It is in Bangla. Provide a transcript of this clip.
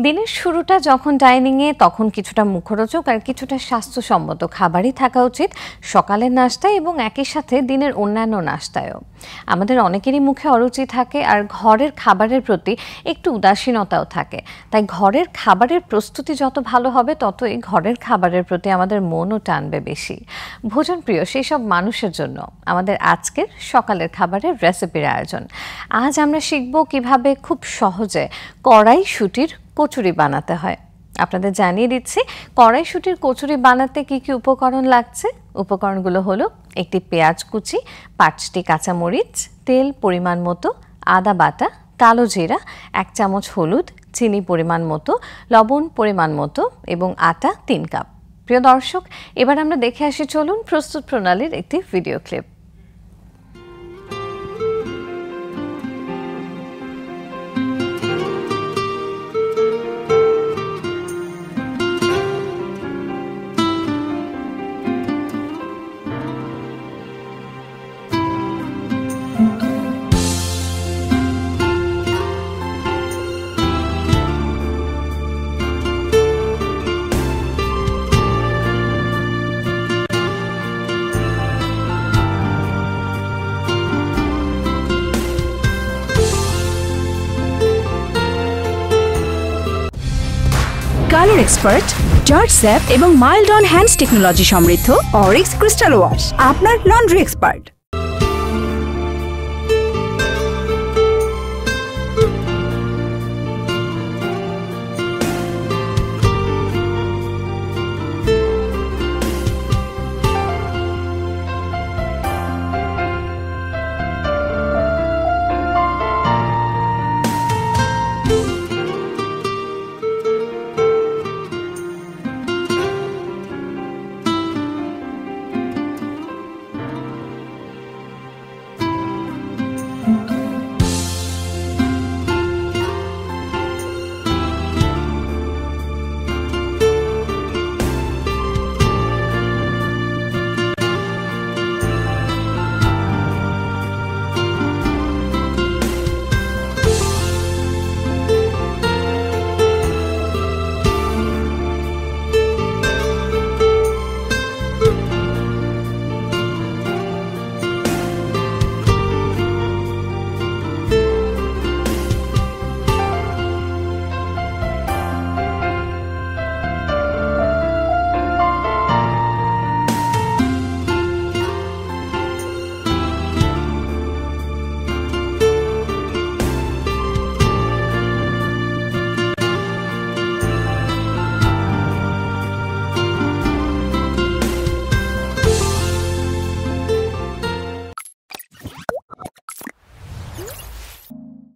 দিনের শুরুটা যখন ডাইনিংয়ে তখন কিছুটা মুখরোচক আর কিছুটা স্বাস্থ্যসম্মত খাবারই থাকা উচিত সকালের নাস্তায় এবং একই সাথে দিনের অন্যান্য নাস্তায়ও। আমাদের অনেকেরই মুখে অরুচি থাকে আর ঘরের খাবারের প্রতি একটু উদাসীনতাও থাকে, তাই ঘরের খাবারের প্রস্তুতি যত ভালো হবে ততই ঘরের খাবারের প্রতি আমাদের মনও টানবে বেশি। ভোজনপ্রিয় সেই সব মানুষের জন্য আমাদের আজকের সকালের খাবারের রেসিপির আয়োজন। আজ আমরা শিখব কিভাবে খুব সহজে কড়াইশুঁটির কচুরি বানাতে হয়। আপনাদের জানিয়ে দিচ্ছি কড়াইশুঁটির কচুরি বানাতে কি কি উপকরণ লাগছে। উপকরণগুলো হলো একটি পেঁয়াজ কুচি, 5টি কাঁচামরিচ, তেল পরিমাণ মতো, আদা বাটা, কালো জিরা, 1 চামচ হলুদ, চিনি পরিমাণ মতো, লবণ পরিমাণ মতো এবং আটা 3 কাপ। প্রিয় দর্শক, এবার আমরা দেখে আসি চলুন প্রস্তুত প্রণালীর একটি video clip. Colour expert, George sap এবং মাইল্ড অন হ্যান্ডস টেকনোলজি সমৃদ্ধ অরিক্স ক্রিস্টাল ওয়াশ আপনার লন্ড্রি এক্সপার্ট।